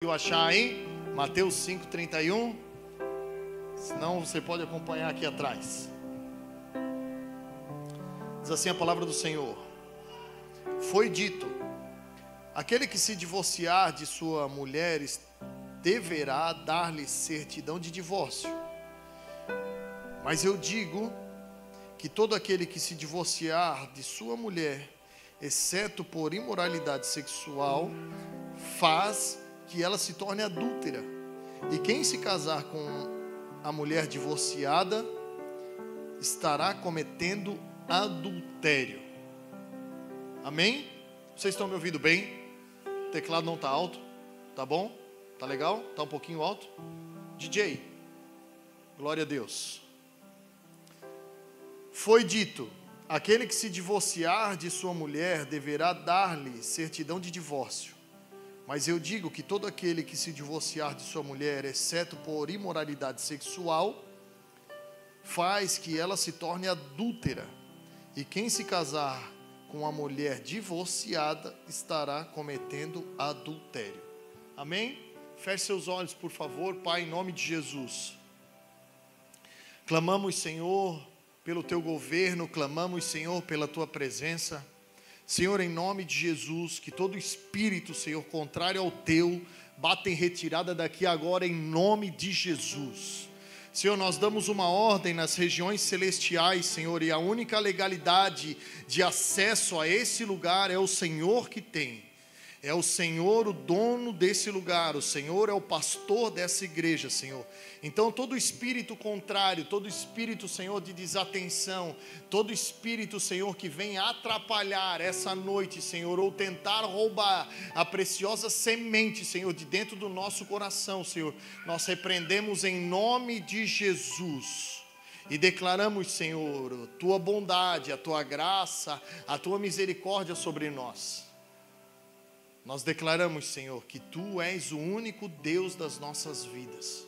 Eu achar aí, Mateus 5:31, senão você pode acompanhar aqui atrás. Diz assim a palavra do Senhor: foi dito, aquele que se divorciar de sua mulher deverá dar-lhe certidão de divórcio. Mas eu digo que todo aquele que se divorciar de sua mulher, exceto por imoralidade sexual, faz que ela se torne adúltera. E quem se casar com a mulher divorciada estará cometendo adultério. Amém? Vocês estão me ouvindo bem? O teclado não está alto? Tá bom? Tá legal? Tá um pouquinho alto? DJ, glória a Deus. Foi dito, aquele que se divorciar de sua mulher deverá dar-lhe certidão de divórcio. Mas eu digo que todo aquele que se divorciar de sua mulher, exceto por imoralidade sexual, faz que ela se torne adúltera. E quem se casar com uma mulher divorciada estará cometendo adultério. Amém? Feche seus olhos, por favor. Pai, em nome de Jesus. Clamamos, Senhor, pelo teu governo, clamamos, Senhor, pela tua presença. Senhor, em nome de Jesus, que todo espírito, Senhor, contrário ao teu, bata em retirada daqui agora, em nome de Jesus. Senhor, nós damos uma ordem nas regiões celestiais, Senhor, e a única legalidade de acesso a esse lugar é o Senhor que tem. É o Senhor o dono desse lugar, o Senhor é o pastor dessa igreja, Senhor. Então todo espírito contrário, todo espírito, Senhor, de desatenção, todo espírito, Senhor, que vem atrapalhar essa noite, Senhor, ou tentar roubar a preciosa semente, Senhor, de dentro do nosso coração, Senhor, nós repreendemos em nome de Jesus. E declaramos, Senhor, a tua bondade, a tua graça, a tua misericórdia sobre nós. Nós declaramos, Senhor, que Tu és o único Deus das nossas vidas.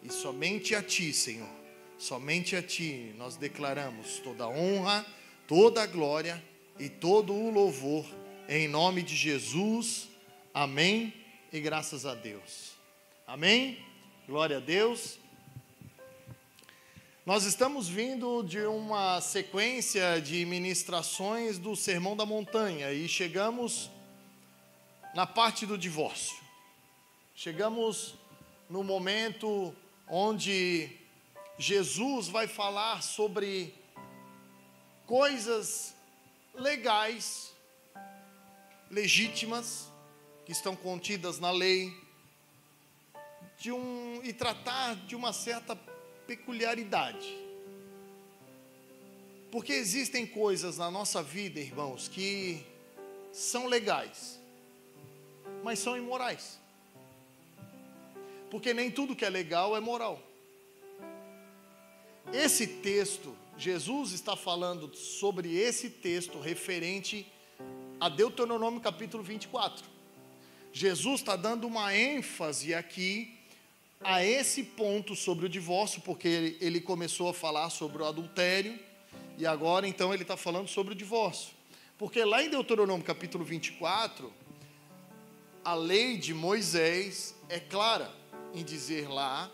E somente a Ti, Senhor, somente a Ti nós declaramos toda a honra, toda a glória e todo o louvor. Em nome de Jesus, amém e graças a Deus. Amém? Glória a Deus. Nós estamos vindo de uma sequência de ministrações do Sermão da Montanha e chegamos na parte do divórcio. Chegamos no momento onde Jesus vai falar sobre coisas legais, legítimas, que estão contidas na lei, e tratar de uma certa peculiaridade. Porque existem coisas na nossa vida, irmãos, que são legais, mas são imorais. Porque nem tudo que é legal é moral. Esse texto, Jesus está falando sobre esse texto referente a Deuteronômio capítulo 24. Jesus está dando uma ênfase aqui a esse ponto sobre o divórcio, porque ele começou a falar sobre o adultério, e agora então ele está falando sobre o divórcio. Porque lá em Deuteronômio capítulo 24, a lei de Moisés é clara em dizer lá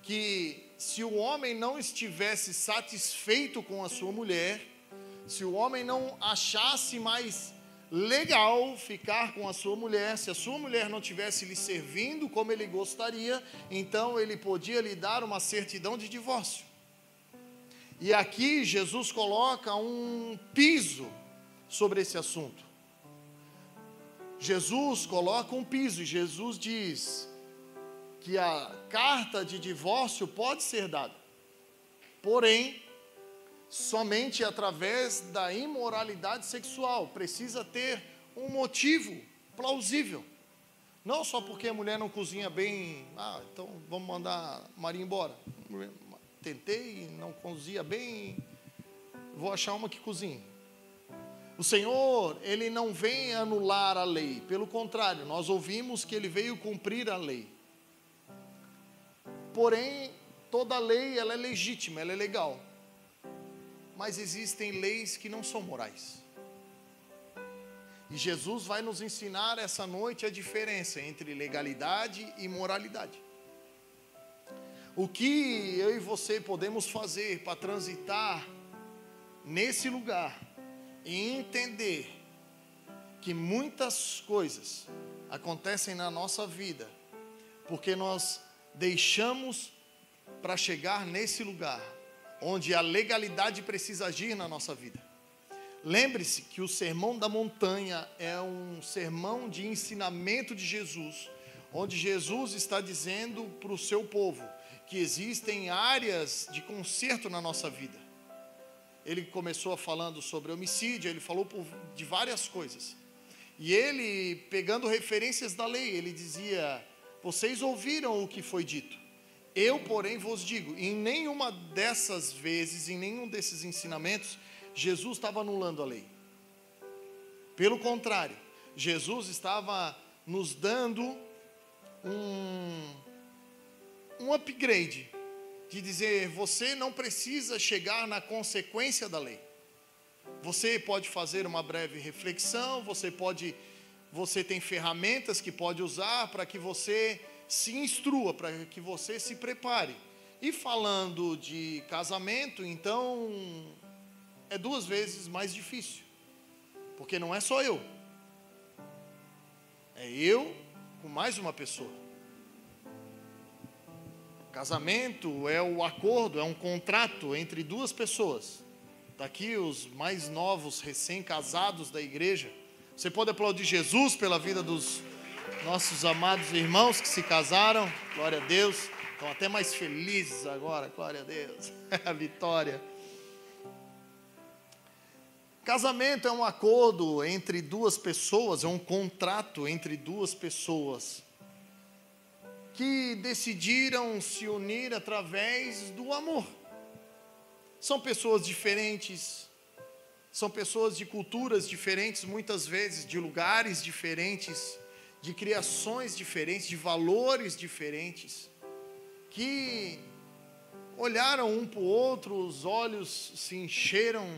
que se o homem não estivesse satisfeito com a sua mulher, se o homem não achasse mais legal ficar com a sua mulher, se a sua mulher não estivesse lhe servindo como ele gostaria, então ele podia lhe dar uma certidão de divórcio. E aqui Jesus coloca um piso sobre esse assunto. Jesus coloca um piso e Jesus diz que a carta de divórcio pode ser dada, porém, somente através da imoralidade sexual. Precisa ter um motivo plausível. Não só porque a mulher não cozinha bem, então vamos mandar a Maria embora. Tentei, não cozinha bem, vou achar uma que cozinhe. O Senhor, Ele não vem anular a lei, pelo contrário, nós ouvimos que Ele veio cumprir a lei. Porém, toda lei, ela é legítima, ela é legal. Mas existem leis que não são morais. E Jesus vai nos ensinar essa noite a diferença entre legalidade e moralidade. O que eu e você podemos fazer para transitar nesse lugar e entender que muitas coisas acontecem na nossa vida porque nós deixamos para chegar nesse lugar onde a legalidade precisa agir na nossa vida. Lembre-se que o Sermão da Montanha é um sermão de ensinamento de Jesus, onde Jesus está dizendo para o seu povo que existem áreas de conserto na nossa vida. Ele começou falando sobre homicídio, ele falou de várias coisas. E ele, pegando referências da lei, ele dizia: vocês ouviram o que foi dito. Eu, porém, vos digo. Em nenhuma dessas vezes, em nenhum desses ensinamentos, Jesus estava anulando a lei. Pelo contrário, Jesus estava nos dando um upgrade, de dizer: você não precisa chegar na consequência da lei. Você pode fazer uma breve reflexão, você tem ferramentas que pode usar para que você se instrua, para que você se prepare. E falando de casamento, então, é 2 vezes mais difícil, porque não é só eu, é eu com mais uma pessoa. Casamento é o acordo, é um contrato entre 2 pessoas. Está aqui os mais novos, recém-casados da igreja. Você pode aplaudir Jesus pela vida dos nossos amados irmãos que se casaram. Glória a Deus. Estão até mais felizes agora. Glória a Deus. A vitória. Casamento é um acordo entre 2 pessoas, é um contrato entre 2 pessoas que decidiram se unir através do amor. São pessoas diferentes, são pessoas de culturas diferentes, muitas vezes de lugares diferentes, de criações diferentes, de valores diferentes, que olharam um para o outro, os olhos se encheram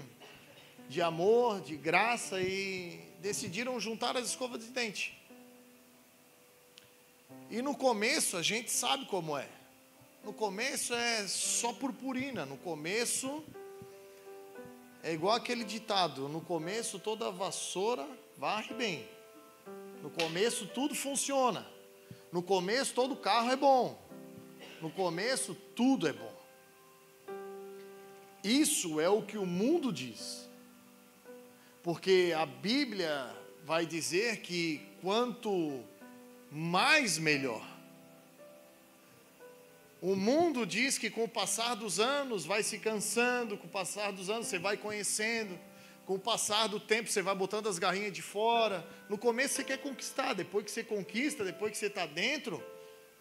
de amor, de graça e decidiram juntar as escovas de dente. E no começo a gente sabe como é. No começo é só purpurina, no começo é igual aquele ditado: no começo toda vassoura varre bem, no começo tudo funciona, no começo todo carro é bom, no começo tudo é bom. Isso é o que o mundo diz, porque a Bíblia vai dizer que quanto mais melhor. O mundo diz que com o passar dos anos vai se cansando, com o passar dos anos você vai conhecendo, com o passar do tempo você vai botando as garrinhas de fora. No começo você quer conquistar, depois que você conquista, depois que você está dentro,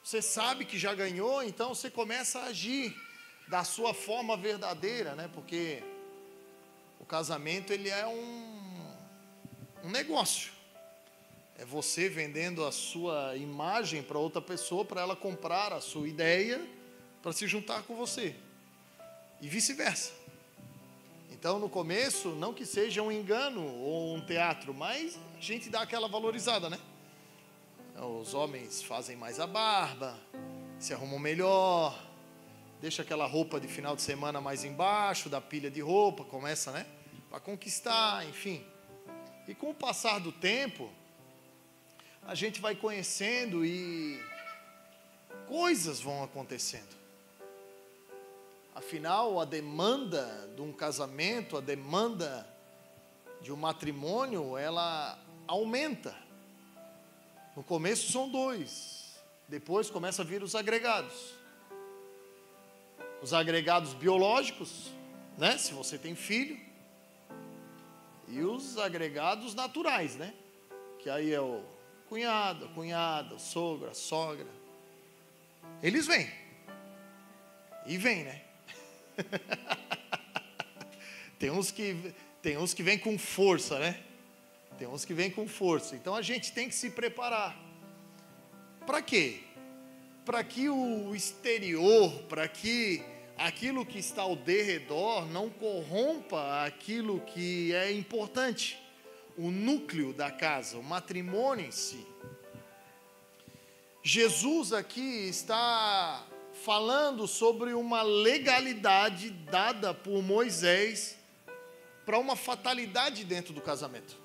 você sabe que já ganhou, então você começa a agir da sua forma verdadeira, né? Porque o casamento ele é um negócio. É você vendendo a sua imagem para outra pessoa, para ela comprar a sua ideia, para se juntar com você. E vice-versa. Então, no começo, não que seja um engano ou um teatro, mas a gente dá aquela valorizada, né? Os homens fazem mais a barba, se arrumam melhor, deixa aquela roupa de final de semana mais embaixo da pilha de roupa, começa, né? Para conquistar, enfim. E com o passar do tempo, a gente vai conhecendo e coisas vão acontecendo. Afinal, a demanda de um casamento, a demanda de um matrimônio, ela aumenta. No começo são 2, depois começa a vir os agregados. Os agregados biológicos, né? Se você tem filho, e os agregados naturais, né? Que aí é o cunhado, a cunhada, o sogro, a sogra. Eles vêm. E vêm, né? Tem uns que vêm com força, né? Tem uns que vêm com força. Então a gente tem que se preparar. Para quê? Para que o exterior, para que aquilo que está ao derredor não corrompa aquilo que é importante. o núcleo da casa, o matrimônio em si. Jesus aqui está falando sobre uma legalidade dada por Moisés para uma fatalidade dentro do casamento.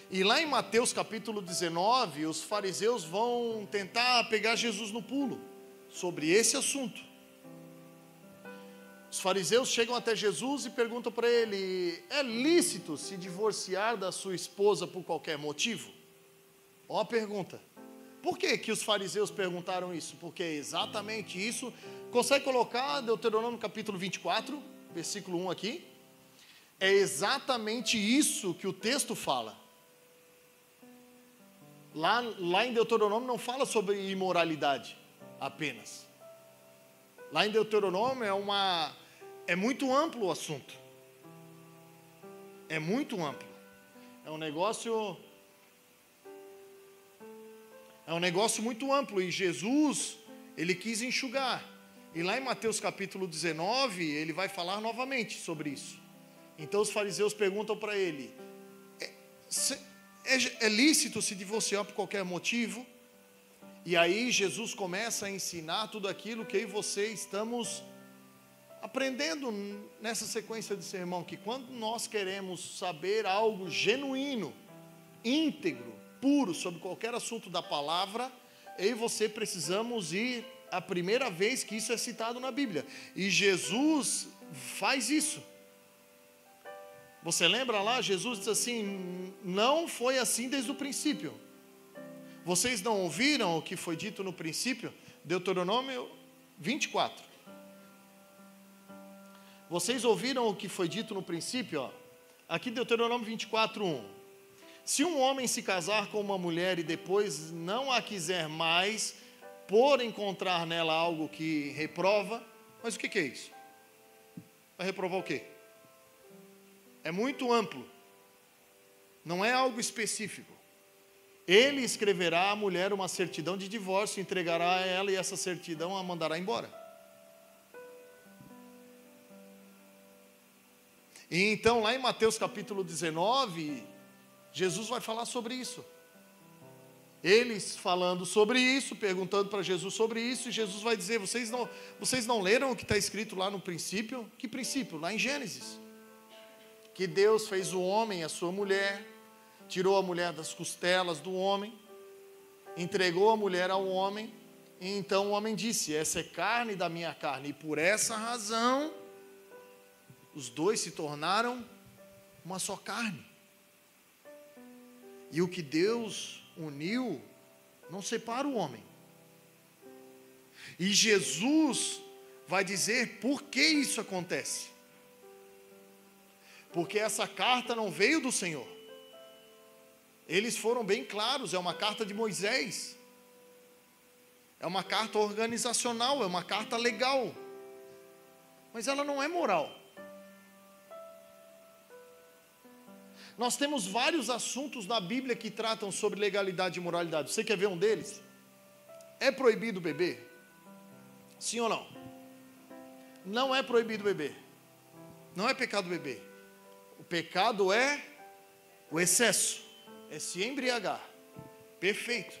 E lá em Mateus capítulo 19, os fariseus vão tentar pegar Jesus no pulo sobre esse assunto. Os fariseus chegam até Jesus e perguntam para ele: é lícito se divorciar da sua esposa por qualquer motivo? Ó a pergunta. Por que os fariseus perguntaram isso? Porque é exatamente isso. Consegue colocar Deuteronômio capítulo 24, versículo 1 aqui? É exatamente isso que o texto fala. Lá em Deuteronômio não fala sobre imoralidade apenas. Lá em Deuteronômio é muito amplo o assunto. É muito amplo. É um negócio muito amplo, e Jesus, ele quis enxugar. E lá em Mateus capítulo 19, ele vai falar novamente sobre isso. Então os fariseus perguntam para ele: é lícito se divorciar por qualquer motivo? E aí Jesus começa a ensinar tudo aquilo que eu e você estamos aprendendo nessa sequência de sermão, que quando nós queremos saber algo genuíno, íntegro, puro, sobre qualquer assunto da palavra, eu e você precisamos ir a primeira vez que isso é citado na Bíblia. E Jesus faz isso. Você lembra lá? Jesus diz assim: não foi assim desde o princípio. Vocês não ouviram o que foi dito no princípio? Deuteronômio 24. Vocês ouviram o que foi dito no princípio? Ó. Aqui Deuteronômio 24, 1. Se um homem se casar com uma mulher e depois não a quiser mais, por encontrar nela algo que reprova, mas o que é isso? Vai reprovar o quê? É muito amplo. Não é algo específico. Ele escreverá à mulher uma certidão de divórcio, entregará a ela e essa certidão a mandará embora. E então lá em Mateus capítulo 19, Jesus vai falar sobre isso. Eles falando sobre isso, perguntando para Jesus sobre isso, e Jesus vai dizer: vocês não leram o que está escrito lá no princípio? Que princípio? Lá em Gênesis. Que Deus fez o homem e a sua mulher, tirou a mulher das costelas do homem, entregou a mulher ao homem, e então o homem disse: essa é carne da minha carne, e por essa razão os dois se tornaram uma só carne. E o que Deus uniu, não separa o homem. E Jesus vai dizer por que isso acontece. Porque essa carta não veio do Senhor. Eles foram bem claros, é uma carta de Moisés. É uma carta organizacional, é uma carta legal. Mas ela não é moral. Nós temos vários assuntos na Bíblia que tratam sobre legalidade e moralidade. Você quer ver um deles? É proibido beber? Sim ou não? Não é proibido beber. Não é pecado beber. O pecado é o excesso. É se embriagar. Perfeito.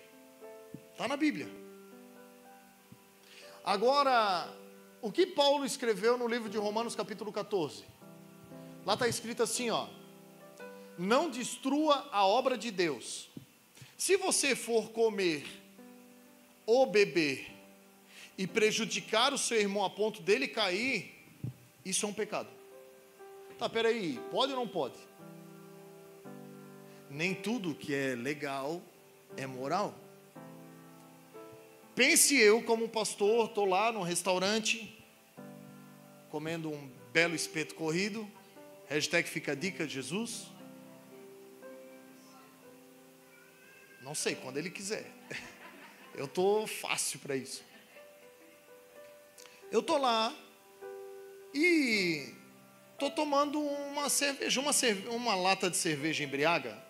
Está na Bíblia. Agora, o que Paulo escreveu no livro de Romanos capítulo 14? Lá está escrito assim, ó: não destrua a obra de Deus. Se você for comer ou beber e prejudicar o seu irmão a ponto dele cair, isso é um pecado. Tá, peraí, pode ou não pode? Nem tudo que é legal é moral. Pense eu como pastor, estou lá no restaurante, comendo um belo espeto corrido, hashtag fica a dica de Jesus. Não sei, quando ele quiser. Eu estou fácil para isso. Eu estou lá e estou tomando uma cerveja, uma lata de cerveja embriaga.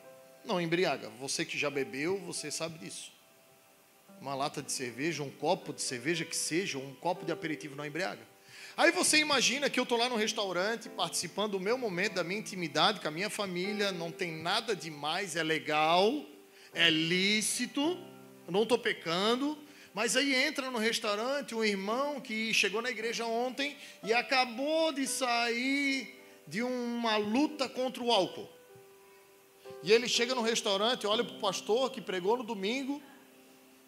Não embriaga, você que já bebeu, você sabe disso. Uma lata de cerveja, um copo de cerveja que seja, um copo de aperitivo não embriaga. Aí você imagina que eu estou lá no restaurante, participando do meu momento, da minha intimidade com a minha família, não tem nada demais, é legal, é lícito, eu não estou pecando, mas aí entra no restaurante um irmão que chegou na igreja ontem e acabou de sair de uma luta contra o álcool. E ele chega no restaurante, olha para o pastor que pregou no domingo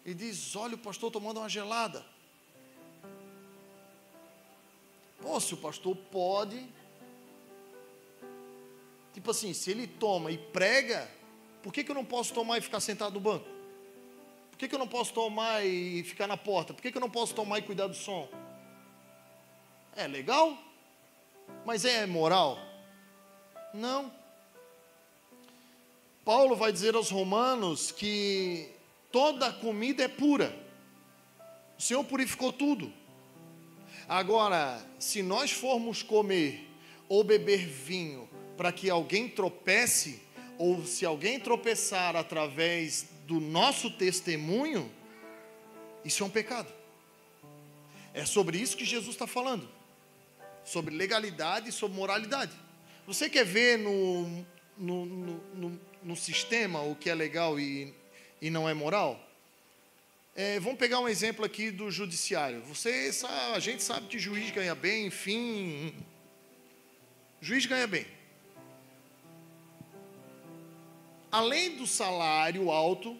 e diz: olha, o pastor tomando uma gelada. Pô, se o pastor pode, tipo assim, se ele toma e prega, por que eu não posso tomar e ficar sentado no banco? Por que eu não posso tomar e ficar na porta? Por que eu não posso tomar e cuidar do som? É legal? Mas é moral? Não. Paulo vai dizer aos romanos que toda a comida é pura. O Senhor purificou tudo. Agora, se nós formos comer ou beber vinho para que alguém tropece, ou se alguém tropeçar através do nosso testemunho, isso é um pecado. É sobre isso que Jesus está falando. Sobre legalidade e sobre moralidade. Você quer ver no sistema o que é legal e não é moral? Vamos pegar um exemplo aqui do judiciário. A gente sabe que juiz ganha bem, enfim. Juiz ganha bem. Além do salário alto,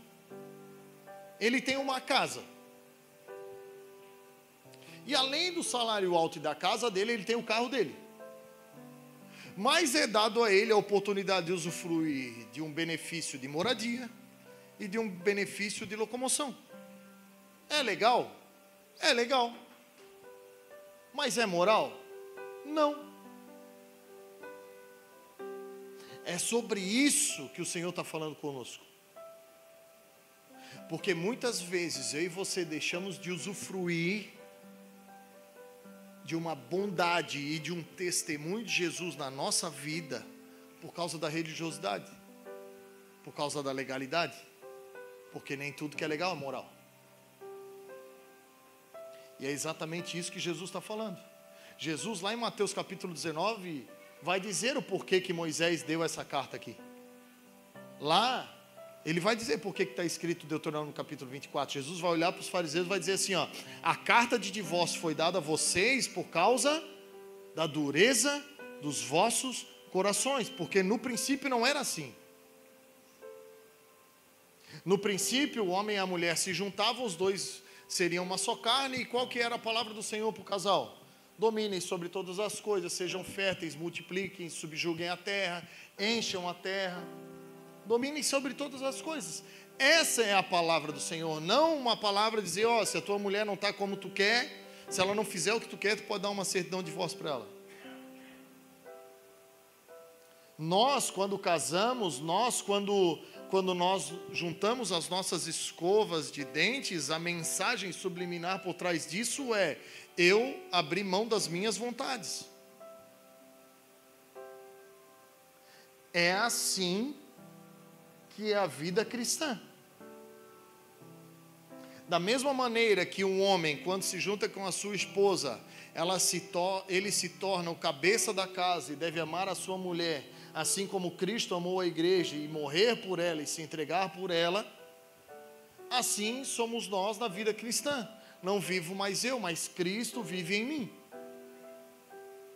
ele tem uma casa. E além do salário alto e da casa dele, ele tem o carro dele. Mas é dado a ele a oportunidade de usufruir de um benefício de moradia e de um benefício de locomoção. É legal? É legal. Mas é moral? Não. É sobre isso que o Senhor está falando conosco. Porque muitas vezes eu e você deixamos de usufruir de uma bondade e de um testemunho de Jesus na nossa vida por causa da religiosidade, por causa da legalidade, porque nem tudo que é legal é moral. E é exatamente isso que Jesus está falando. Jesus, lá em Mateus capítulo 19, vai dizer o porquê que Moisés deu essa carta aqui. Lá, ele vai dizer porquê que está escrito em Deuteronômio capítulo 24. Jesus vai olhar para os fariseus e vai dizer assim, ó: a carta de divórcio foi dada a vocês por causa da dureza dos vossos corações, porque no princípio não era assim. No princípio, o homem e a mulher se juntavam, os dois seriam uma só carne. E qual que era a palavra do Senhor para o casal? Dominem sobre todas as coisas, sejam férteis, multipliquem, subjuguem a terra, encham a terra. Dominem sobre todas as coisas. Essa é a palavra do Senhor, não uma palavra de dizer, ó, se a tua mulher não está como tu quer, se ela não fizer o que tu quer, tu pode dar uma certidão de divórcio para ela. Nós, quando casamos, quando nós juntamos as nossas escovas de dentes, a mensagem subliminar por trás disso é: eu abri mão das minhas vontades. É assim que é a vida cristã. Da mesma maneira que um homem, quando se junta com a sua esposa, ele se torna o cabeça da casa e deve amar a sua mulher, assim como Cristo amou a igreja e morrer por ela e se entregar por ela, assim somos nós na vida cristã. Não vivo mais eu, mas Cristo vive em mim.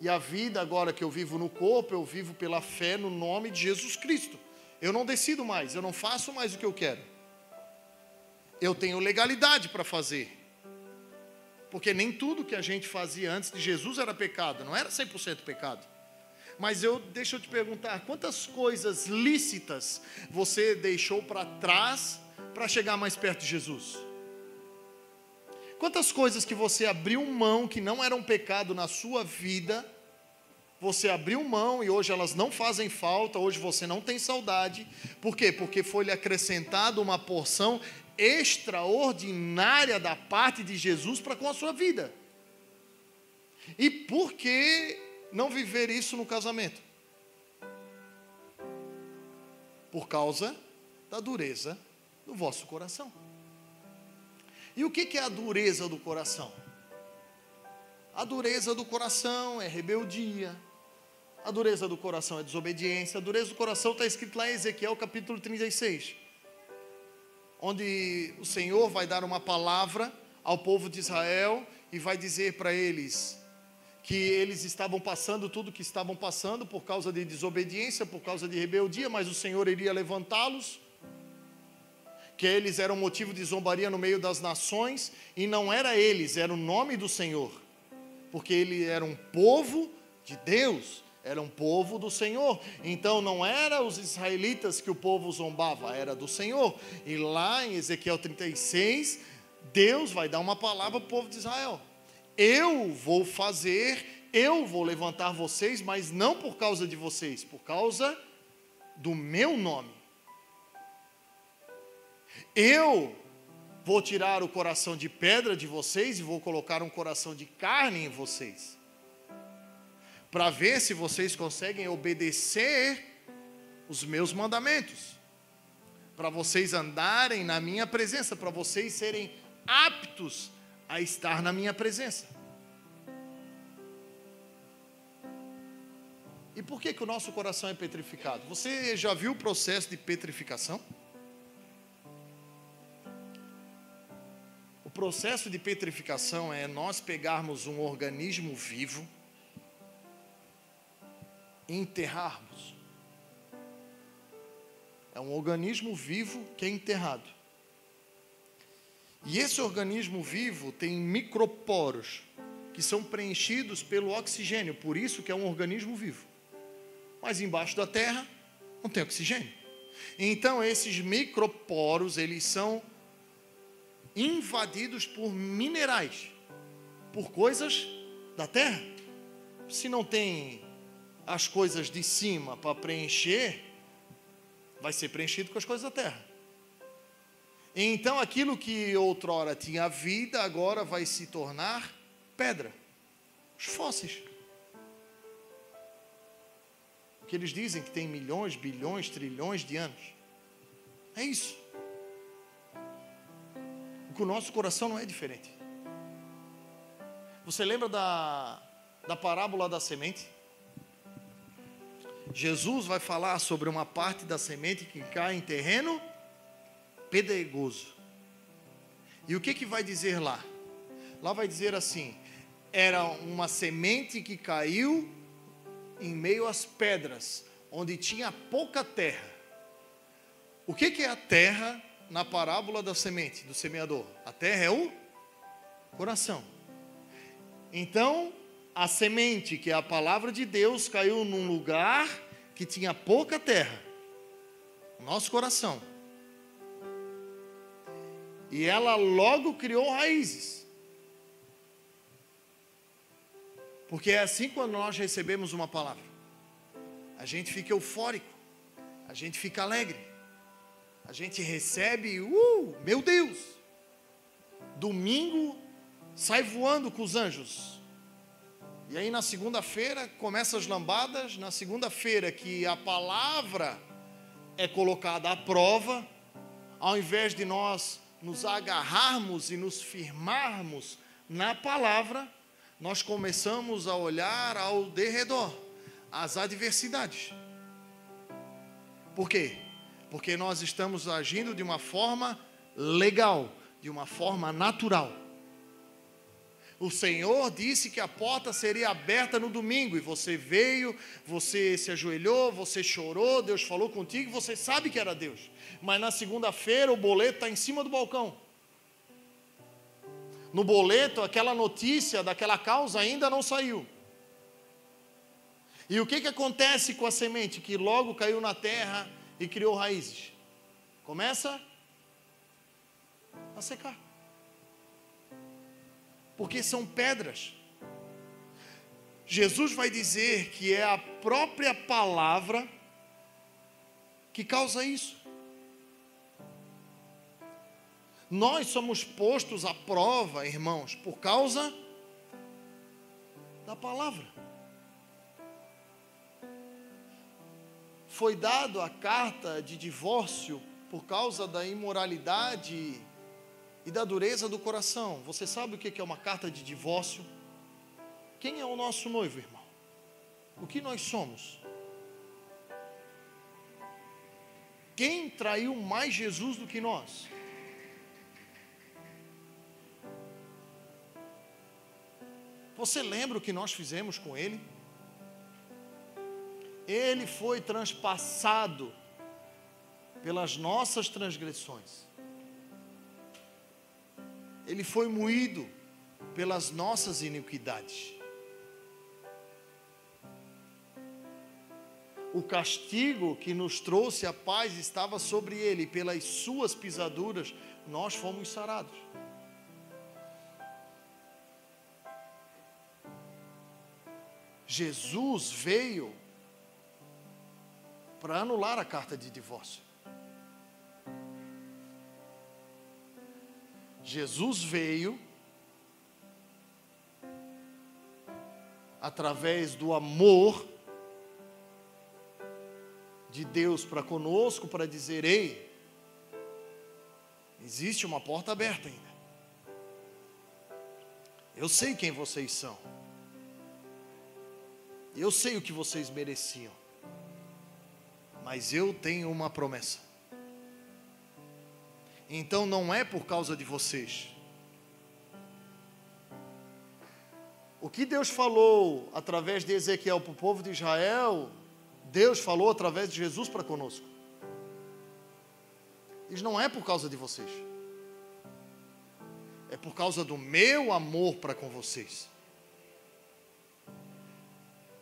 E a vida agora que eu vivo no corpo, eu vivo pela fé no nome de Jesus Cristo. Eu não decido mais, eu não faço mais o que eu quero. Eu tenho legalidade para fazer. Porque nem tudo que a gente fazia antes de Jesus era pecado, não era 100% pecado. Mas deixa eu te perguntar, quantas coisas lícitas você deixou para trás para chegar mais perto de Jesus? Quantas coisas que você abriu mão que não eram pecado na sua vida, você abriu mão e hoje elas não fazem falta, hoje você não tem saudade. Por quê? Porque foi lhe acrescentado uma porção extraordinária da parte de Jesus para com a sua vida. E por que não viver isso no casamento? Por causa da dureza do vosso coração. E o que é a dureza do coração? A dureza do coração é rebeldia. A dureza do coração é desobediência. A dureza do coração está escrito lá em Ezequiel capítulo 36. Onde o Senhor vai dar uma palavra ao povo de Israel e vai dizer para eles que eles estavam passando tudo o que estavam passando por causa de desobediência, por causa de rebeldia, mas o Senhor iria levantá-los, que eles eram motivo de zombaria no meio das nações, e não era eles, era o nome do Senhor, porque ele era um povo de Deus, era um povo do Senhor. Então não era os israelitas que o povo zombava, era do Senhor. E lá em Ezequiel 36, Deus vai dar uma palavra para o povo de Israel: eu vou fazer, eu vou levantar vocês, mas não por causa de vocês, por causa do meu nome. Eu vou tirar o coração de pedra de vocês e vou colocar um coração de carne em vocês, para ver se vocês conseguem obedecer os meus mandamentos, para vocês andarem na minha presença, para vocês serem aptos a estar na minha presença. E por que o nosso coração é petrificado? Você já viu o processo de petrificação? O processo de petrificação é nós pegarmos um organismo vivo e enterrarmos. É um organismo vivo que é enterrado. E esse organismo vivo tem microporos que são preenchidos pelo oxigênio, por isso que é um organismo vivo. Mas embaixo da terra não tem oxigênio. Então esses microporos, eles são invadidos por minerais, por coisas da terra. Se não tem as coisas de cima para preencher, vai ser preenchido com as coisas da terra. Então aquilo que outrora tinha vida, agora vai se tornar pedra. Os fósseis. O que eles dizem que tem milhões, bilhões, trilhões de anos. É isso. Porque o nosso coração não é diferente. Você lembra da parábola da semente? Jesus vai falar sobre uma parte da semente que cai em terreno pedregoso. E o que vai dizer lá? Lá vai dizer assim: era uma semente que caiu em meio às pedras, onde tinha pouca terra. O que é a terra na parábola da semente, do semeador? A terra é o coração. Então, a semente, que é a palavra de Deus, caiu num lugar que tinha pouca terra, o nosso coração. E ela logo criou raízes. Porque é assim quando nós recebemos uma palavra. A gente fica eufórico, a gente fica alegre. A gente recebe, meu Deus! Domingo sai voando com os anjos. E aí na segunda-feira começam as lambadas. Na segunda-feira que a palavra é colocada à prova, ao invés de nós nos agarrarmos e nos firmarmos na palavra, nós começamos a olhar ao derredor, as adversidades. Por quê? Porque nós estamos agindo de uma forma legal, de uma forma natural. O Senhor disse que a porta seria aberta no domingo, e você veio, você se ajoelhou, você chorou, Deus falou contigo, você sabe que era Deus. Mas na segunda-feira o boleto está em cima do balcão. No boleto, aquela notícia daquela causa ainda não saiu. E o que acontece com a semente que logo caiu na terra e criou raízes? Começa a secar. Porque são pedras. Jesus vai dizer que é a própria palavra que causa isso. Nós somos postos à prova, irmãos, por causa da palavra. Foi dado a carta de divórcio por causa da imoralidade e da dureza do coração. Você sabe o que é uma carta de divórcio? Quem é o nosso noivo, irmão? O que nós somos? Quem traiu mais Jesus do que nós? Você lembra o que nós fizemos com ele? Ele foi transpassado pelas nossas transgressões. Ele foi moído pelas nossas iniquidades. O castigo que nos trouxe a paz estava sobre ele, e pelas suas pisaduras nós fomos sarados. Jesus veio para anular a carta de divórcio. Jesus veio através do amor de Deus para conosco, para dizer: ei, existe uma porta aberta ainda. Eu sei quem vocês são. Eu sei o que vocês mereciam. Mas eu tenho uma promessa. Então não é por causa de vocês. O que Deus falou através de Ezequiel para o povo de Israel, Deus falou através de Jesus para conosco. Isso não é por causa de vocês. É por causa do meu amor para com vocês.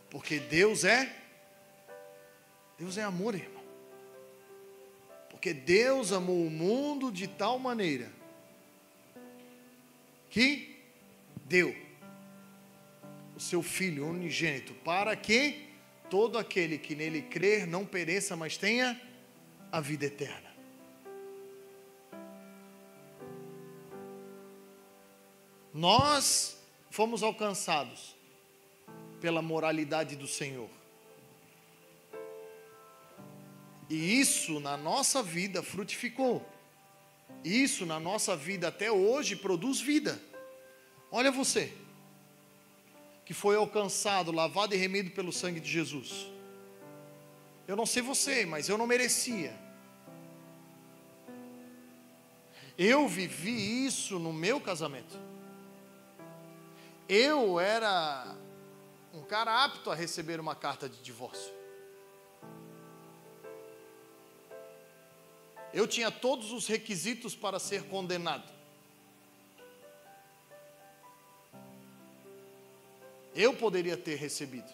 Porque Deus é amor, irmão. Porque Deus amou o mundo de tal maneira que deu o seu Filho unigênito, para que todo aquele que nele crer não pereça, mas tenha a vida eterna. Nós fomos alcançados pela moralidade do Senhor. E isso na nossa vida frutificou. Isso na nossa vida até hoje produz vida. Olha você, que foi alcançado, lavado e remido pelo sangue de Jesus. Eu não sei você, mas eu não merecia. Eu vivi isso no meu casamento. Eu era um cara apto a receber uma carta de divórcio. Eu tinha todos os requisitos para ser condenado. Eu poderia ter recebido.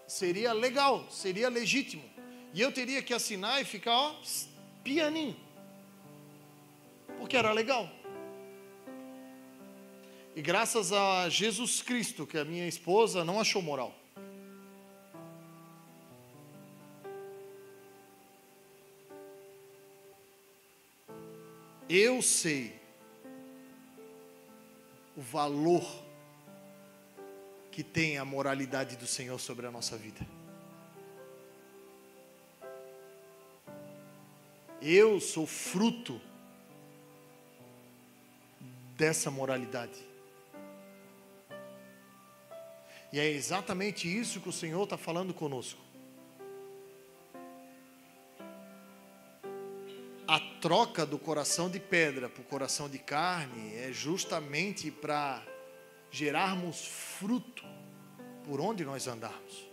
Seria legal, seria legítimo. E eu teria que assinar e ficar, pianinho. Porque era legal. E graças a Jesus Cristo, que a minha esposa não achou moral. Eu sei o valor que tem a moralidade do Senhor sobre a nossa vida. Eu sou fruto dessa moralidade. E é exatamente isso que o Senhor está falando conosco. A troca do coração de pedra para o coração de carne é justamente para gerarmos fruto por onde nós andarmos.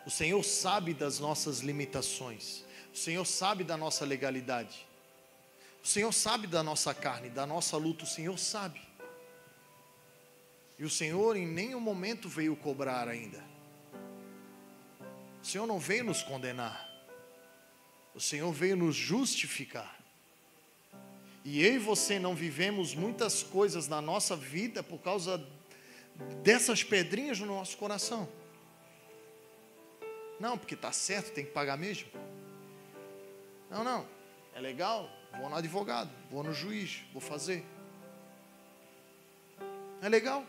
O Senhor sabe das nossas limitações. O Senhor sabe da nossa legalidade. O Senhor sabe da nossa carne, da nossa luta. O Senhor sabe. E o Senhor em nenhum momento veio cobrar ainda. O Senhor não veio nos condenar. O Senhor veio nos justificar. E eu e você não vivemos muitas coisas na nossa vida por causa dessas pedrinhas no nosso coração. Não, porque está certo, tem que pagar mesmo. Não, é legal, vou no advogado, vou no juiz, vou fazer. É legal.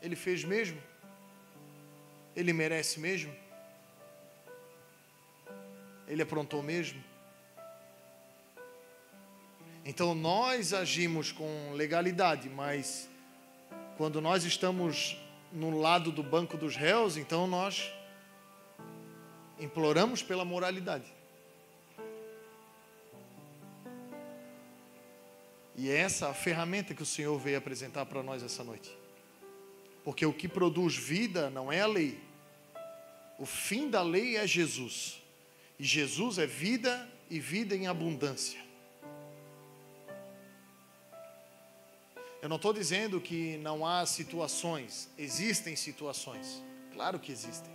Ele fez mesmo? Ele merece mesmo? Ele aprontou mesmo? Então nós agimos com legalidade, mas Quando nós estamos no lado do banco dos réus, então nós imploramos pela moralidade. E é essa a ferramenta que o Senhor veio apresentar para nós essa noite. Porque o que produz vida não é a lei. O fim da lei é Jesus. E Jesus é vida e vida em abundância. Eu não estou dizendo que não há situações. Existem situações. Claro que existem.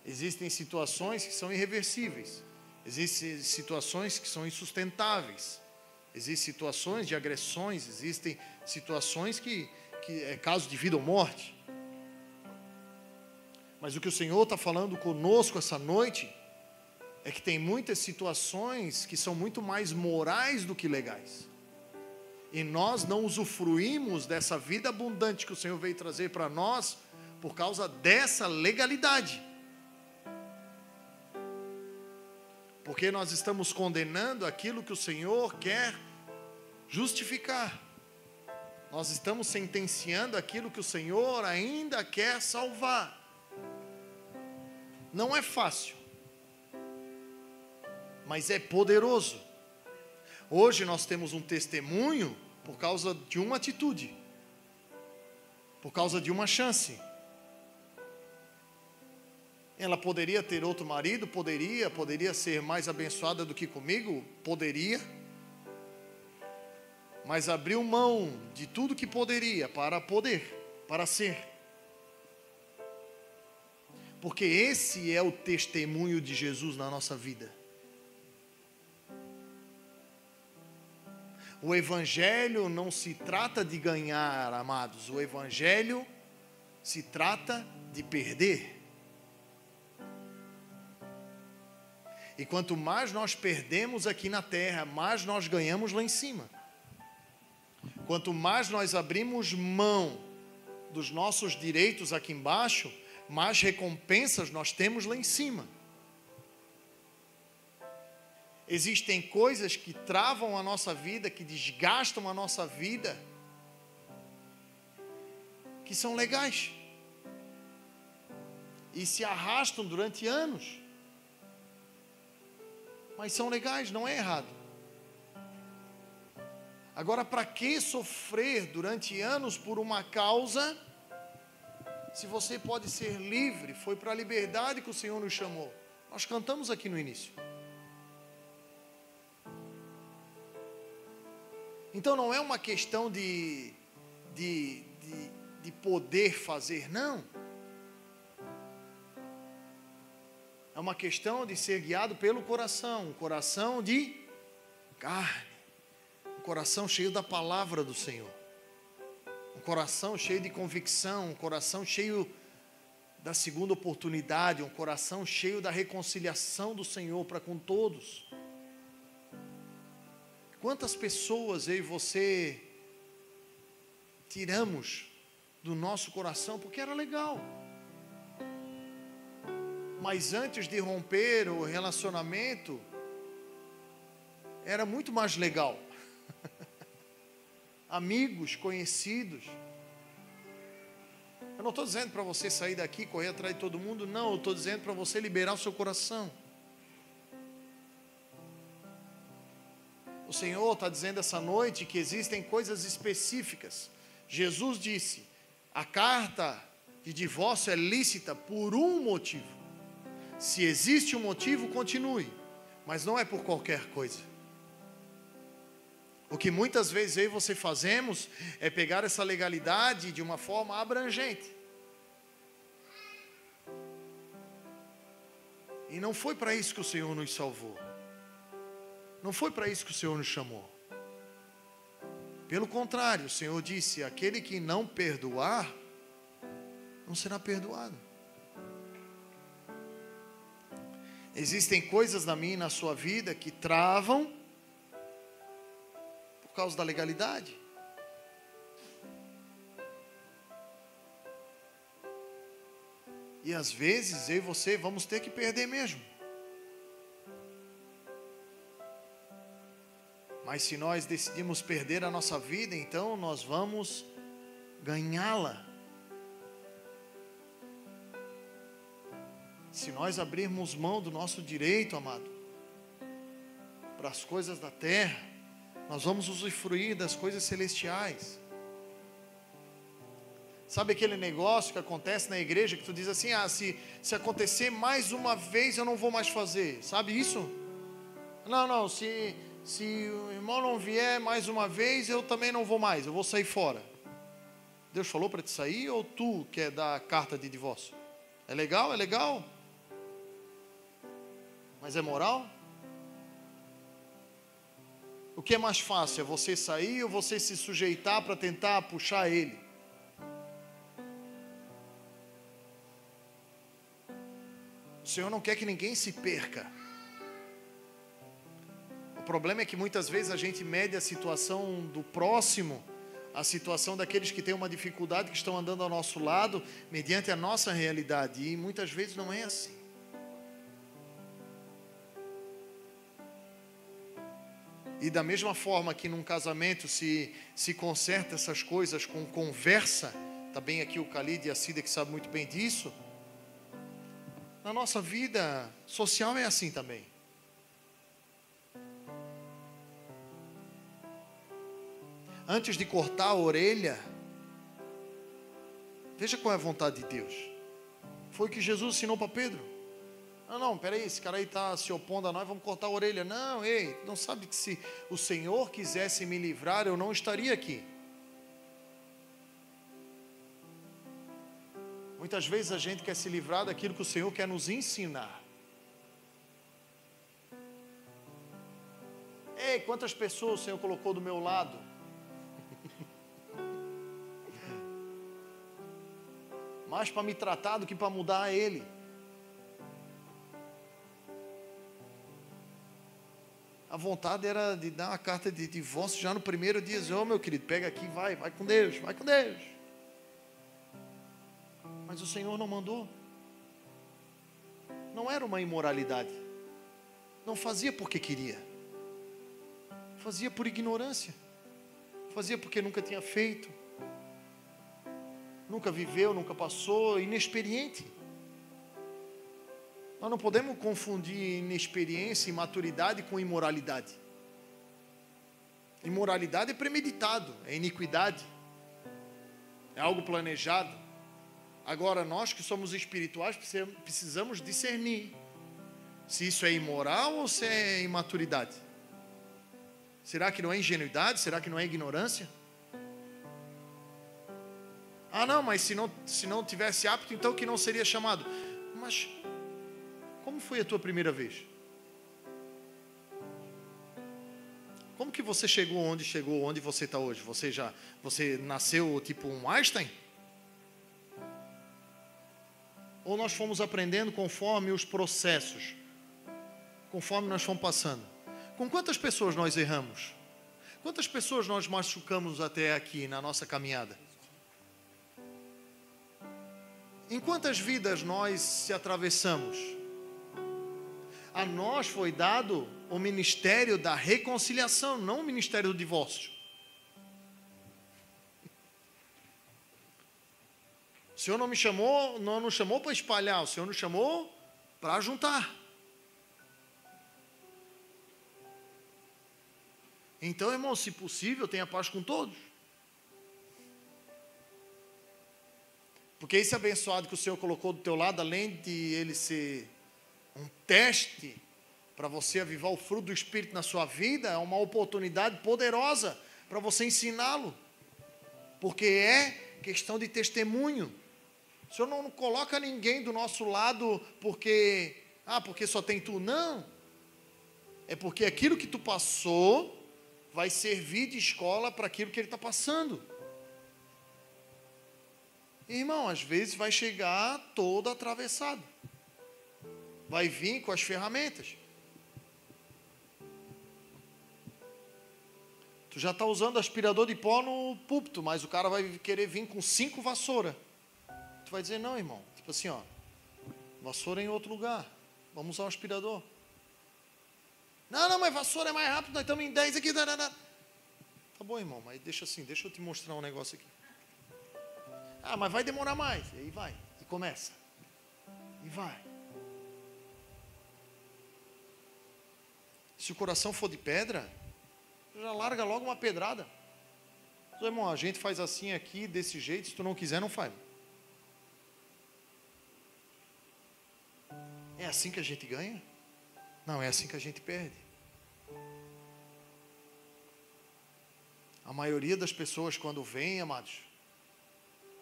Existem situações que são irreversíveis. Existem situações que são insustentáveis. Existem situações de agressões. Existem situações que é caso de vida ou morte. Mas o que o Senhor está falando conosco essa noite é que tem muitas situações que são muito mais morais do que legais. E nós não usufruímos dessa vida abundante que o Senhor veio trazer para nós por causa dessa legalidade. Porque nós estamos condenando aquilo que o Senhor quer justificar. Nós estamos sentenciando aquilo que o Senhor ainda quer salvar. Não é fácil, mas é poderoso. Hoje nós temos um testemunho por causa de uma atitude, por causa de uma chance. Ela poderia ter outro marido? Poderia ser mais abençoada do que comigo? Poderia. Mas abriu mão de tudo que poderia para ser. Porque esse é o testemunho de Jesus na nossa vida. O Evangelho não se trata de ganhar, amados. O Evangelho se trata de perder. E quanto mais nós perdemos aqui na terra, mais nós ganhamos lá em cima. Quanto mais nós abrimos mão dos nossos direitos aqui embaixo, mais recompensas nós temos lá em cima. Existem coisas que travam a nossa vida, que desgastam a nossa vida, que são legais e se arrastam durante anos, mas são legais, não é errado. Agora, para que sofrer durante anos por uma causa, se você pode ser livre? Foi para a liberdade que o Senhor nos chamou. Nós cantamos aqui no início. Então não é uma questão de poder fazer, não. É uma questão de ser guiado pelo coração, um coração de carne, um coração cheio da palavra do Senhor, um coração cheio de convicção, um coração cheio da segunda oportunidade, um coração cheio da reconciliação do Senhor para com todos. Quantas pessoas eu e você tiramos do nosso coração porque era legal, mas antes de romper o relacionamento era muito mais legal. Amigos, conhecidos. Eu não estou dizendo para você sair daqui, correr atrás de todo mundo, não. Eu estou dizendo para você liberar o seu coração. O Senhor está dizendo essa noite que existem coisas específicas. Jesus disse, a carta de divórcio é lícita por um motivo. Se existe um motivo, continue, mas não é por qualquer coisa. O que muitas vezes eu e você fazemos é pegar essa legalidade de uma forma abrangente. E não foi para isso que o Senhor nos salvou. Não foi para isso que o Senhor nos chamou. Pelo contrário, o Senhor disse, aquele que não perdoar, não será perdoado. Existem coisas na minha e na sua vida que travam por causa da legalidade. E às vezes eu e você vamos ter que perder mesmo. Mas se nós decidimos perder a nossa vida, então nós vamos ganhá-la. Se nós abrirmos mão do nosso direito, amado, para as coisas da terra, nós vamos usufruir das coisas celestiais. Sabe aquele negócio que acontece na igreja, que tu diz assim, se acontecer mais uma vez eu não vou mais fazer, sabe isso? Não, se o irmão não vier mais uma vez, eu também não vou mais, eu vou sair fora. Deus falou para te sair ou tu quer dar carta de divórcio? É legal? É legal? Mas é moral? O que é mais fácil? É você sair ou você se sujeitar para tentar puxar ele? O Senhor não quer que ninguém se perca. O problema é que muitas vezes a gente mede a situação do próximo, a situação daqueles que têm uma dificuldade, que estão andando ao nosso lado, mediante a nossa realidade. E muitas vezes não é assim. E da mesma forma que num casamento se conserta essas coisas com conversa, está bem aqui o Khalid e a Cida que sabe muito bem disso, na nossa vida social é assim também. Antes de cortar a orelha, veja qual é a vontade de Deus. Foi o que Jesus ensinou para Pedro. Não, peraí, esse cara aí está se opondo a nós, vamos cortar a orelha. Não, ei, não sabe que se o Senhor quisesse me livrar, eu não estaria aqui. Muitas vezes a gente quer se livrar daquilo que o Senhor quer nos ensinar. Ei, quantas pessoas o Senhor colocou do meu lado? Mais para me tratar do que para mudar ele. A vontade era de dar uma carta de divórcio já no primeiro dia. Dizer, meu querido, pega aqui, vai com Deus, vai com Deus. Mas o Senhor não mandou. Não era uma imoralidade. Não fazia porque queria. Fazia por ignorância. Fazia porque nunca tinha feito. Nunca viveu, nunca passou, inexperiente. Nós não podemos confundir inexperiência e maturidade com imoralidade. Imoralidade é premeditado, é iniquidade, é algo planejado. Agora, nós que somos espirituais precisamos discernir se isso é imoral ou se é imaturidade. Será que não é ingenuidade? Será que não é ignorância? Não, mas se não tivesse apto, então que não seria chamado. Mas como foi a tua primeira vez? Como que você chegou onde você está hoje? Você nasceu tipo um Einstein? Ou nós fomos aprendendo conforme os processos, conforme nós fomos passando? Com quantas pessoas nós erramos? Quantas pessoas nós machucamos até aqui na nossa caminhada? Em quantas vidas nós se atravessamos? A nós foi dado o ministério da reconciliação, não o ministério do divórcio. O Senhor não nos chamou para espalhar, o Senhor nos chamou para juntar. Então, irmão, se possível, tenha paz com todos. Porque esse abençoado que o Senhor colocou do teu lado, além de ele ser um teste para você avivar o fruto do Espírito na sua vida, é uma oportunidade poderosa para você ensiná-lo. Porque é questão de testemunho. O Senhor não coloca ninguém do nosso lado porque só tem tu. Não. É porque aquilo que tu passou vai servir de escola para aquilo que ele está passando. Irmão, às vezes vai chegar todo atravessado. Vai vir com as ferramentas. Tu já está usando aspirador de pó no púlpito, mas o cara vai querer vir com 5 vassouras. Tu vai dizer, não, irmão. Tipo assim, vassoura em outro lugar. Vamos usar um aspirador. Não, mas vassoura é mais rápido, nós estamos em 10 aqui. Tá bom, irmão, mas deixa assim, deixa eu te mostrar um negócio aqui. Ah, mas vai demorar mais. E aí vai, e começa. E vai. Se o coração for de pedra, já larga logo uma pedrada. Então, irmão, a gente faz assim aqui, desse jeito, se tu não quiser, não faz. É assim que a gente ganha? Não, é assim que a gente perde. A maioria das pessoas, quando vem, amados,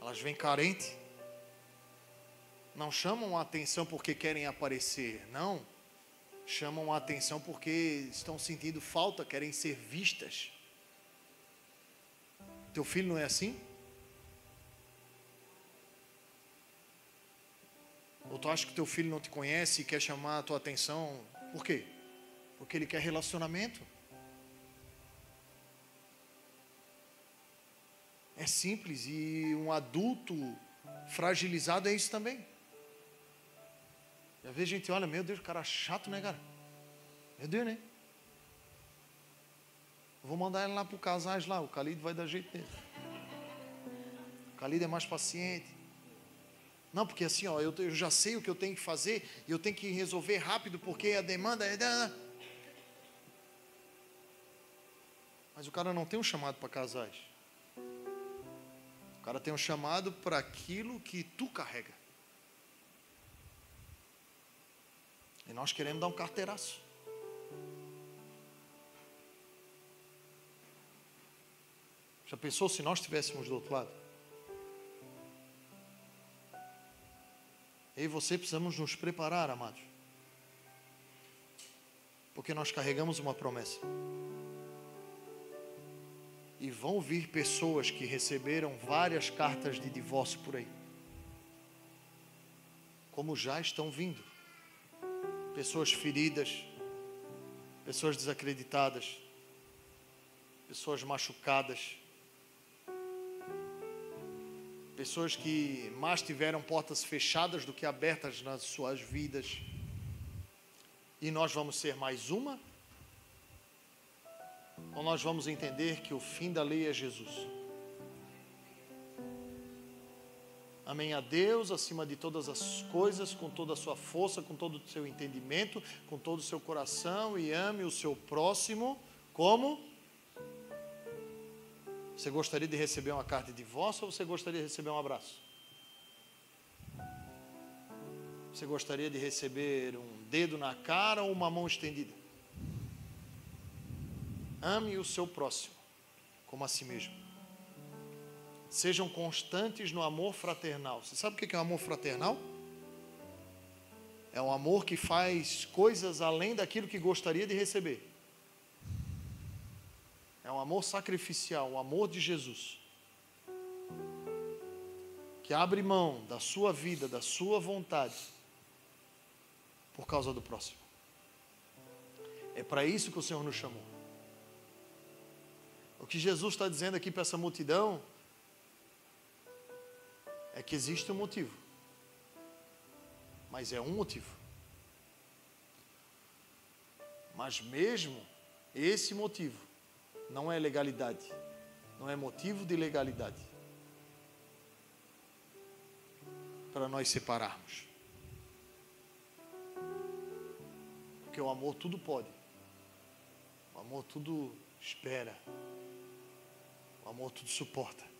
elas vêm carentes. Não chamam a atenção porque querem aparecer, não. Chamam a atenção porque estão sentindo falta, querem ser vistas. Teu filho não é assim? Ou tu acha que teu filho não te conhece e quer chamar a tua atenção? Por quê? Porque ele quer relacionamento. É simples, e um adulto fragilizado é isso também. E às vezes a gente olha, meu Deus, cara chato, né, cara? Meu Deus, né? Eu vou mandar ele lá para o casais lá, o Calido vai dar jeito dele. O Calido é mais paciente. Não, porque assim, ó, eu já sei o que eu tenho que fazer, e eu tenho que resolver rápido, porque a demanda é... Mas o cara não tem um chamado para casais. O cara tem um chamado para aquilo que tu carrega. E nós queremos dar um carteiraço. Já pensou se nós estivéssemos do outro lado? Eu e você precisamos nos preparar, amados. Porque nós carregamos uma promessa. E vão vir pessoas que receberam várias cartas de divórcio por aí. Como já estão vindo. Pessoas feridas, pessoas desacreditadas, pessoas machucadas, pessoas que mais tiveram portas fechadas do que abertas nas suas vidas. E nós vamos ser mais uma? Ou nós vamos entender que o fim da lei é Jesus? Amém a Deus acima de todas as coisas, com toda a sua força, com todo o seu entendimento, com todo o seu coração, e ame o seu próximo como? Você gostaria de receber uma carta de divórcio, ou você gostaria de receber um abraço? Você gostaria de receber um dedo na cara ou uma mão estendida? Ame o seu próximo como a si mesmo. Sejam constantes no amor fraternal. Você sabe o que é o amor fraternal? É um amor que faz coisas além daquilo que gostaria de receber. É um amor sacrificial, o amor de Jesus. Que abre mão da sua vida, da sua vontade, por causa do próximo. É para isso que o Senhor nos chamou. O que Jesus está dizendo aqui para essa multidão é que existe um motivo, mas é um motivo. Mas mesmo esse motivo não é legalidade, não é motivo de legalidade para nós separarmos. Porque o amor tudo pode, o amor tudo espera, o amor tudo suporta.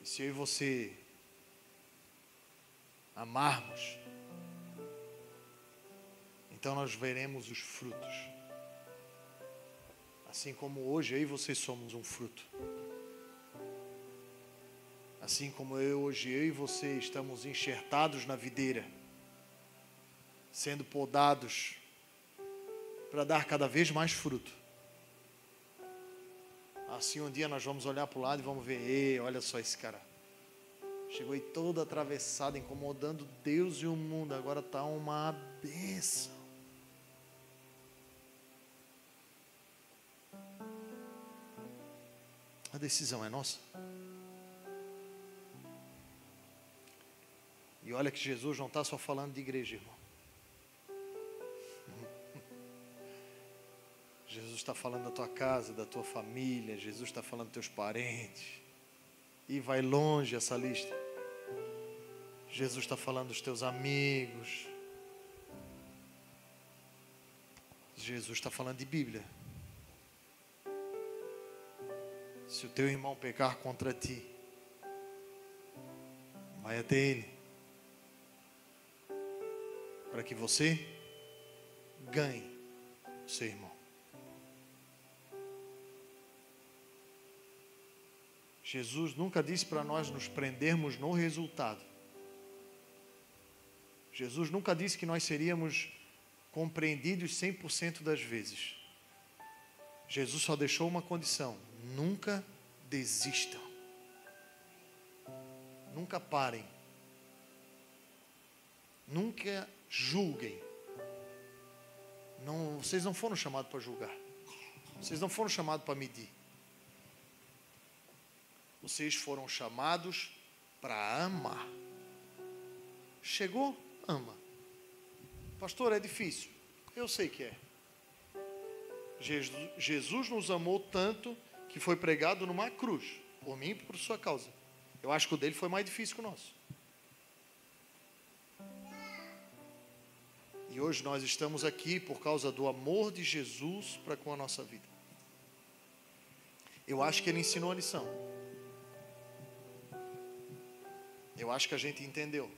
E se eu e você amarmos, então nós veremos os frutos. Assim como hoje eu e você somos um fruto. Assim como hoje eu e você estamos enxertados na videira, sendo podados para dar cada vez mais fruto. Assim um dia nós vamos olhar para o lado e vamos ver, ei, olha só esse cara. Chegou aí todo atravessado, incomodando Deus e o mundo. Agora está uma bênção. A decisão é nossa. E olha que Jesus não está só falando de igreja, irmão. Jesus está falando da tua casa, da tua família. Jesus está falando dos teus parentes. E vai longe essa lista. Jesus está falando dos teus amigos. Jesus está falando de Bíblia. Se o teu irmão pecar contra ti, vai até ele, para que você ganhe o seu irmão. Jesus nunca disse para nós nos prendermos no resultado. Jesus nunca disse que nós seríamos compreendidos 100% das vezes. Jesus só deixou uma condição: nunca desistam. Nunca parem. Nunca julguem. Vocês não foram chamados para julgar. Vocês não foram chamados para medir. Vocês foram chamados para amar. Chegou? Ama. Pastor, é difícil. Eu sei que é. Jesus nos amou tanto que foi pregado numa cruz, por mim e por sua causa. Eu acho que o dele foi mais difícil que o nosso. E hoje nós estamos aqui por causa do amor de Jesus para com a nossa vida. Eu acho que ele ensinou a lição. Eu acho que a gente entendeu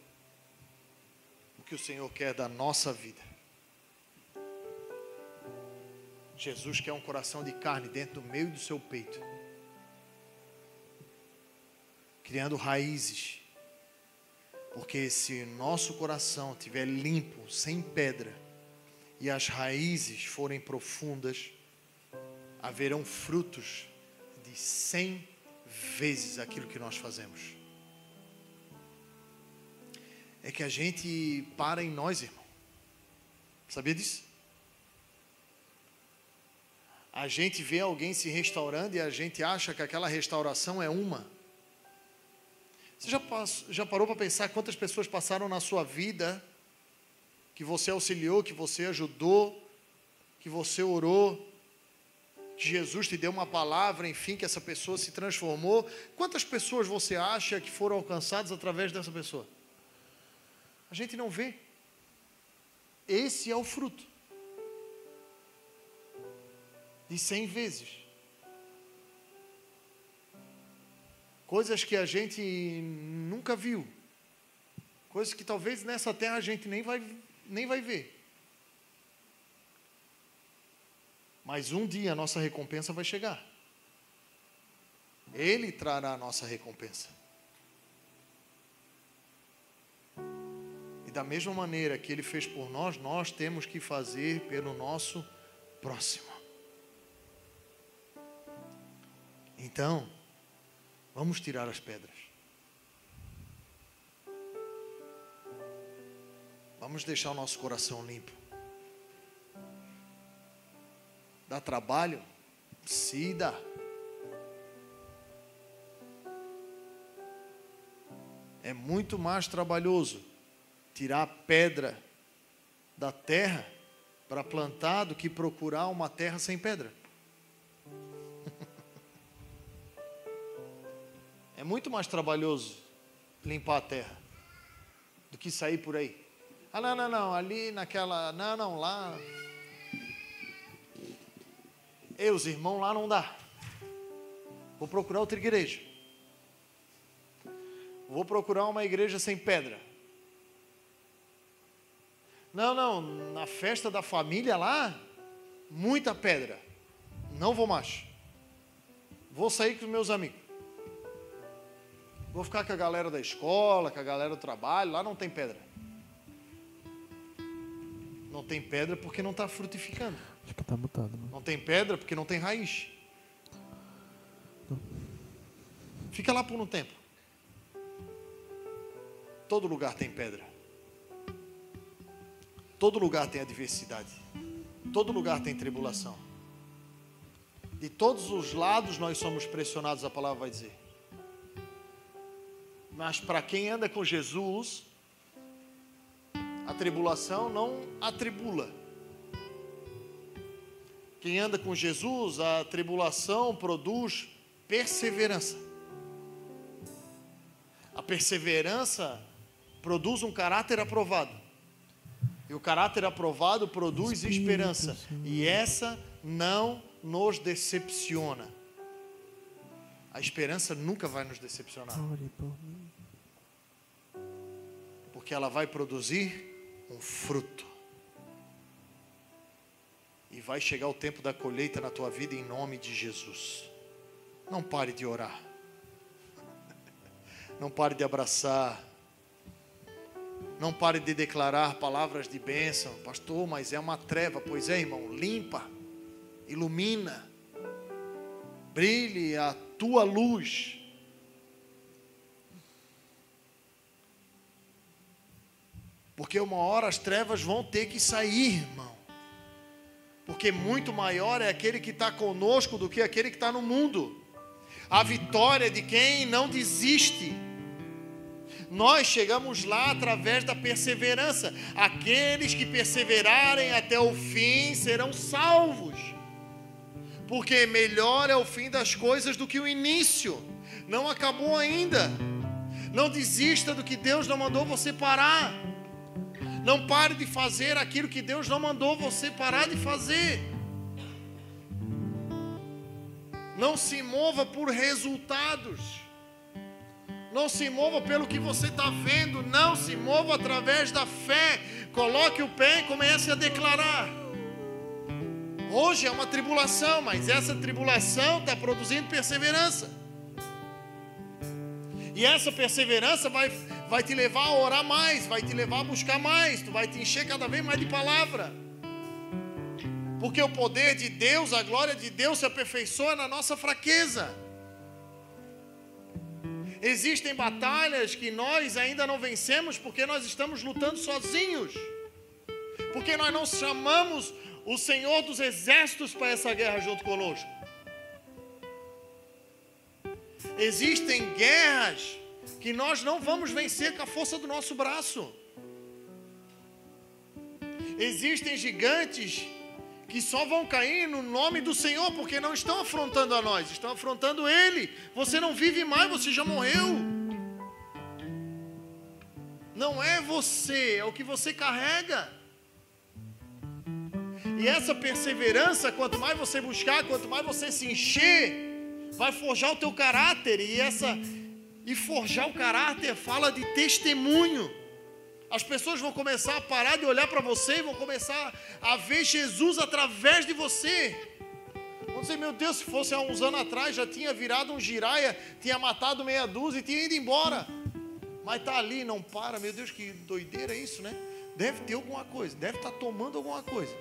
o que o Senhor quer da nossa vida. Jesus quer um coração de carne dentro do meio do seu peito, criando raízes. Porque se nosso coração estiver limpo, sem pedra, e as raízes forem profundas, haverão frutos de 100 vezes aquilo que nós fazemos. É que a gente para em nós, irmão. Sabia disso? A gente vê alguém se restaurando e a gente acha que aquela restauração é uma. Você já parou para pensar quantas pessoas passaram na sua vida que você auxiliou, que você ajudou, que você orou, que Jesus te deu uma palavra, enfim, que essa pessoa se transformou? Quantas pessoas você acha que foram alcançadas através dessa pessoa? A gente não vê. Esse é o fruto de 100 vezes. Coisas que a gente nunca viu. Coisas que talvez nessa terra a gente nem vai ver. Mas um dia a nossa recompensa vai chegar. Ele trará a nossa recompensa. E da mesma maneira que Ele fez por nós, nós temos que fazer pelo nosso próximo. Então, vamos tirar as pedras. Vamos deixar o nosso coração limpo. Dá trabalho? Se dá. É muito mais trabalhoso tirar a pedra da terra para plantar do que procurar uma terra sem pedra. É muito mais trabalhoso limpar a terra do que sair por aí. Ah, não, ali naquela... Não, lá... Os irmãos lá não dá. Vou procurar outra igreja. Vou procurar uma igreja sem pedra. Não, na festa da família lá, muita pedra. Não vou mais. Vou sair com os meus amigos. Vou ficar com a galera da escola, com a galera do trabalho. Lá não tem pedra. Não tem pedra porque não está frutificando. Acho que está mutado. Mano. Não tem pedra porque não tem raiz. Não. Fica lá por um tempo. Todo lugar tem pedra. Todo lugar tem adversidade. Todo lugar tem tribulação. De todos os lados nós somos pressionados, a palavra vai dizer. Mas para quem anda com Jesus, a tribulação não atribula. Quem anda com Jesus, a tribulação produz perseverança. A perseverança produz um caráter aprovado. E o caráter aprovado produz esperança. E essa não nos decepciona. A esperança nunca vai nos decepcionar. Porque ela vai produzir um fruto. E vai chegar o tempo da colheita na tua vida em nome de Jesus. Não pare de orar. Não pare de abraçar. Não pare de declarar palavras de bênção. Pastor, mas é uma treva. Pois é, irmão, limpa, ilumina, brilhe a tua luz. Porque uma hora as trevas vão ter que sair, irmão. Porque muito maior é aquele que está conosco do que aquele que está no mundo. A vitória é de quem não desiste. Nós chegamos lá através da perseverança. Aqueles que perseverarem até o fim serão salvos. Porque melhor é o fim das coisas do que o início. Não acabou ainda. Não desista do que Deus não mandou você parar. Não pare de fazer aquilo que Deus não mandou você parar de fazer. Não se mova por resultados. Não se mova pelo que você está vendo. Não se mova através da fé. Coloque o pé e comece a declarar. Hoje é uma tribulação, mas essa tribulação está produzindo perseverança. E essa perseverança vai te levar a orar mais, vai te levar a buscar mais, tu vai te encher cada vez mais de palavra. Porque o poder de Deus, a glória de Deus se aperfeiçoa na nossa fraqueza. Existem batalhas que nós ainda não vencemos porque nós estamos lutando sozinhos. Porque nós não chamamos o Senhor dos exércitos para essa guerra junto conosco. Existem guerras que nós não vamos vencer com a força do nosso braço. Existem gigantes que só vão cair no nome do Senhor, porque não estão afrontando a nós, estão afrontando Ele. Você não vive mais, você já morreu. Não é você, é o que você carrega. E essa perseverança, quanto mais você buscar, quanto mais você se encher, vai forjar o teu caráter. E forjar o caráter fala de testemunho. As pessoas vão começar a parar de olhar para você e vão começar a ver Jesus através de você. Vão dizer, meu Deus, se fosse há uns anos atrás, já tinha virado um giraia, tinha matado meia dúzia e tinha ido embora. Mas está ali, não para. Meu Deus, que doideira isso, né? Deve ter alguma coisa, deve estar tomando alguma coisa.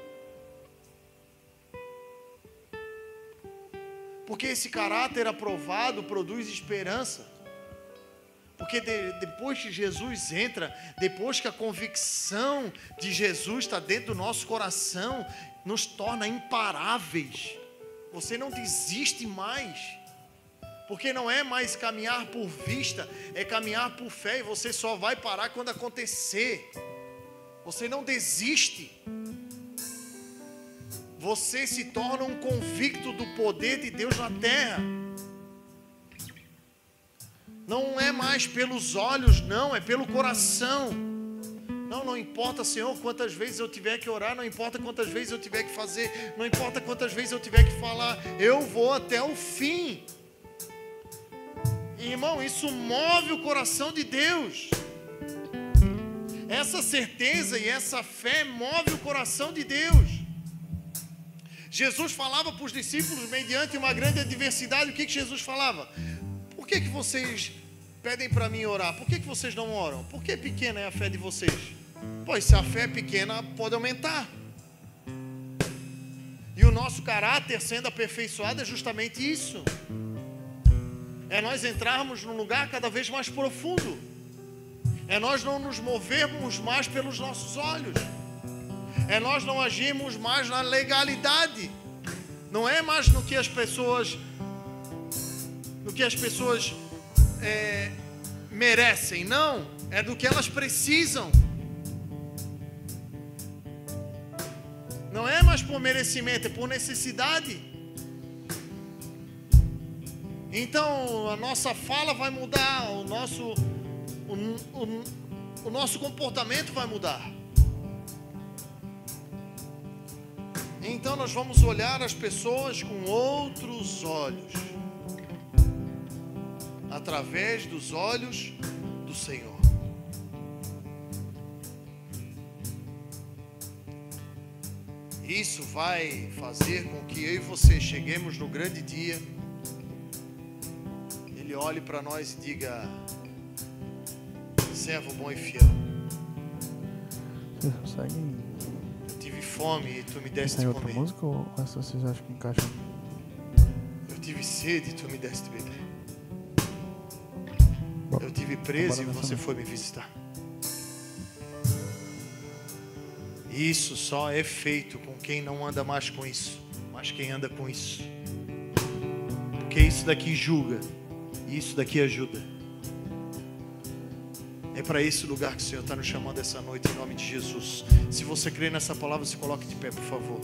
Porque esse caráter aprovado produz esperança. Porque depois que Jesus entra, depois que a convicção de Jesus está dentro do nosso coração, nos torna imparáveis. Você não desiste mais. Porque não é mais caminhar por vista, é caminhar por fé. E você só vai parar quando acontecer. Você não desiste. Você se torna um convicto do poder de Deus na terra. Não é mais pelos olhos, não, é pelo coração. Não importa, Senhor, quantas vezes eu tiver que orar, não importa quantas vezes eu tiver que fazer, não importa quantas vezes eu tiver que falar, eu vou até o fim. Irmão, isso move o coração de Deus. Essa certeza e essa fé move o coração de Deus. Jesus falava para os discípulos, mediante uma grande adversidade, o que Jesus falava? Por que vocês pedem para mim orar? Por que vocês não oram? Por que pequena é a fé de vocês? Pois se a fé é pequena, pode aumentar. E o nosso caráter sendo aperfeiçoado é justamente isso. É nós entrarmos num lugar cada vez mais profundo. É nós não nos movermos mais pelos nossos olhos. É nós não agirmos mais na legalidade. Não é mais no que as pessoas merecem. Não, é do que elas precisam. Não é mais por merecimento, é por necessidade. Então a nossa fala vai mudar, o nosso comportamento vai mudar. Então nós vamos olhar as pessoas com outros olhos, através dos olhos do Senhor. Isso vai fazer com que eu e você cheguemos no grande dia. Ele olhe para nós e diga: servo bom e fiel. Vocês conseguem? Eu tive fome e tu me deste Tem de outra comer. música ou essa vocês acham que encaixa? Eu tive sede e tu me deste de beber. Bom, Eu tive preso e bora nessa você mesmo. foi me visitar. Isso só é feito com quem não anda mais com isso, mas quem anda com isso. Porque isso daqui julga e isso daqui ajuda. É para esse lugar que o Senhor está nos chamando essa noite, em nome de Jesus. Se você crê nessa palavra, se coloque de pé, por favor.